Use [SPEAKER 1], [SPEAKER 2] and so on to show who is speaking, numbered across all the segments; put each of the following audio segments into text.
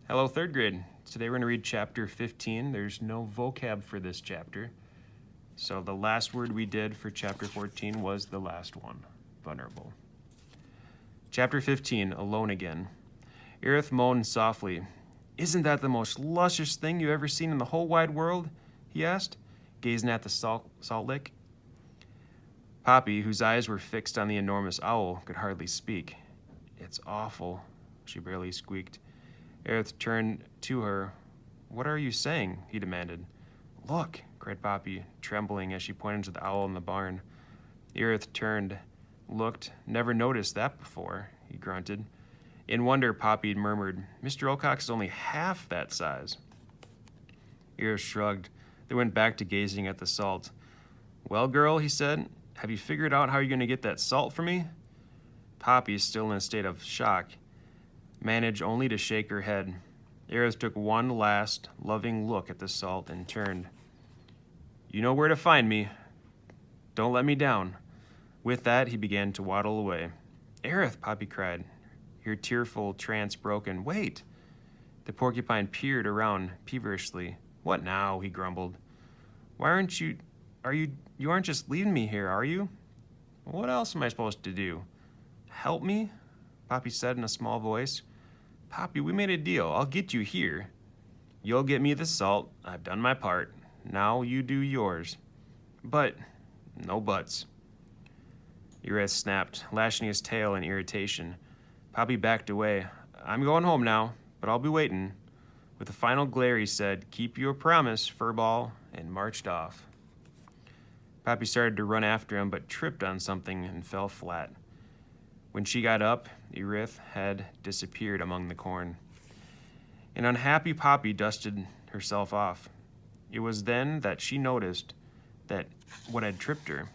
[SPEAKER 1] Hello, third grade. Today we're going to read chapter 15. There's no vocab for this chapter. So the last word we did for chapter 14 was the last one, vulnerable. Chapter 15, alone again. Ereth moaned softly. "Isn't that the most luscious thing you've ever seen in the whole wide world?" he asked, gazing at the salt lick. Poppy, whose eyes were fixed on the enormous owl, could hardly speak. "It's awful," she barely squeaked. Ereth turned to her. "What are you saying?" he demanded. "Look," cried Poppy, trembling as she pointed to the owl in the barn. Ereth turned, looked. "Never noticed that before," he grunted. In wonder, Poppy murmured, "Mr. Wilcox is only half that size." Ereth shrugged. They went back to gazing at the salt. "Well, girl," he said, "have you figured out how you're going to get that salt for me?" Poppy, still in a state of shock, managed only to shake her head. Ereth took one last, loving look at the salt and turned. "You know where to find me. Don't let me down." With that, he began to waddle away. "Ereth," Poppy cried, her tearful trance broken. "Wait!" The porcupine peered around peevishly. "What now?" he grumbled. "Why aren't you aren't just leaving me here, are you?" "What else am I supposed to do?" "Help me?" Poppy said in a small voice. "Poppy, we made a deal. I'll get you here. You'll get me the salt. I've done my part. Now you do yours." "But..." "No buts." Ereth snapped, lashing his tail in irritation. Poppy backed away. "I'm going home now, but I'll be waiting." With a final glare, he said, "Keep your promise, furball," and marched off. Poppy started to run after him, but tripped on something and fell flat. When she got up, Ereth had disappeared among the corn. An unhappy Poppy dusted herself off. It was then that she noticed that what had tripped her.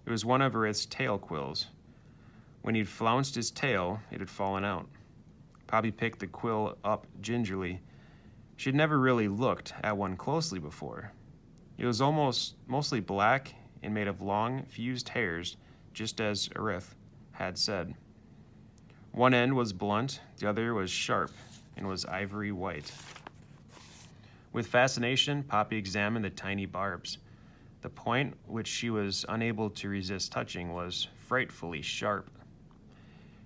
[SPEAKER 1] It was one of Ereth's tail quills. When he'd flounced his tail, it had fallen out. Poppy picked the quill up gingerly. She had never really looked at one closely before. It was mostly black and made of long, fused hairs, just as Ereth had said. One end was blunt, the other was sharp, and was ivory white. With fascination, Poppy examined the tiny barbs. The point, which she was unable to resist touching, was frightfully sharp.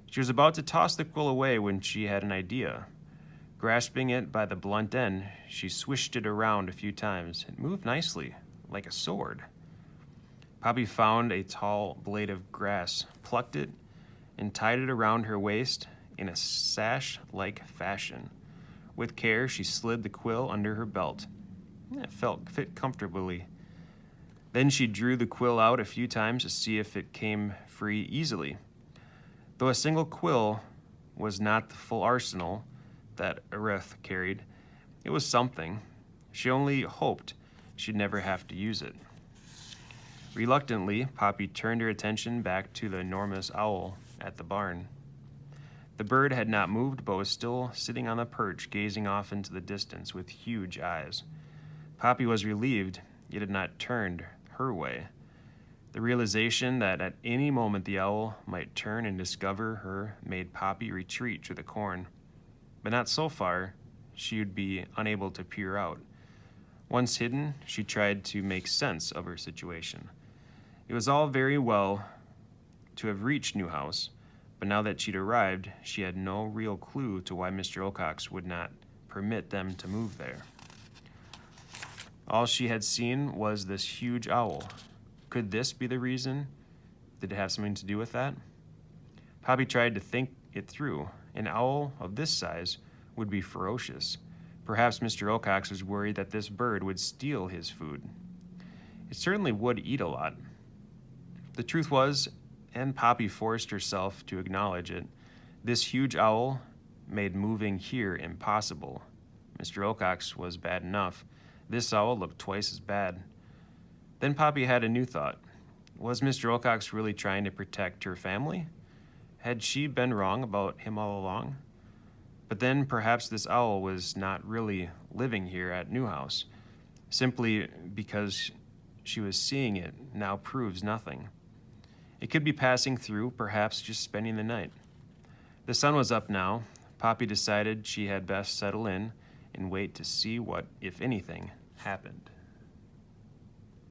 [SPEAKER 1] She was about to toss the quill away when she had an idea. Grasping it by the blunt end, she swished it around a few times. It moved nicely, like a sword. Poppy found a tall blade of grass, plucked it, and tied it around her waist in a sash-like fashion. With care, she slid the quill under her belt. It fit comfortably. Then she drew the quill out a few times to see if it came free easily. Though a single quill was not the full arsenal that Ereth carried, it was something. She only hoped she'd never have to use it. Reluctantly, Poppy turned her attention back to the enormous owl at the barn. The bird had not moved, but was still sitting on the perch, gazing off into the distance with huge eyes. Poppy was relieved it had not turned her way. The realization that at any moment the owl might turn and discover her made Poppy retreat to the corn. But not so far she would be unable to peer out. Once hidden, she tried to make sense of her situation. It was all very well to have reached Newhouse, but now that she'd arrived, she had no real clue to why Mr. Wilcox would not permit them to move there. All she had seen was this huge owl. Could this be the reason? Did it have something to do with that? Poppy tried to think it through. An owl of this size would be ferocious. Perhaps Mr. Wilcox was worried that this bird would steal his food. It certainly would eat a lot. The truth was, and Poppy forced herself to acknowledge it, this huge owl made moving here impossible. Mr. Wilcox was bad enough. This owl looked twice as bad. Then Poppy had a new thought. Was Mr. Wilcox really trying to protect her family? Had she been wrong about him all along? But then perhaps this owl was not really living here at Newhouse. Simply because she was seeing it now proves nothing. It could be passing through, perhaps just spending the night. The sun was up now. Poppy decided she had best settle in and wait to see what, if anything, happened.